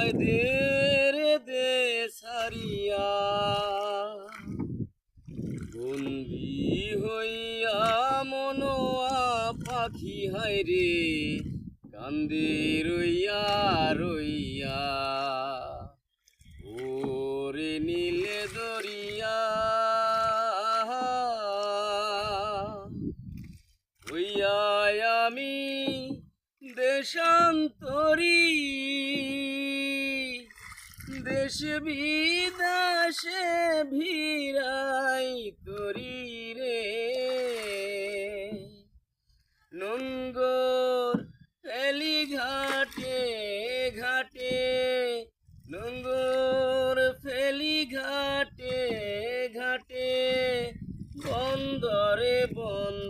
যায় দে রে দে সারিয়া, বন্দি হইয়া মনোয়া পাখি হায় রে কান্দে রইয়া রইয়া, ওরে নীলে দরিয়া হইয়া আমি দেশান্তরী, দেশ বিদেশে ভিড়াই তরি রে, নোঙ্গর ফেলি ঘাটে ঘাটে, নোঙ্গর ফেলি ঘাটে ঘাটে, বন্দরে বন্দরে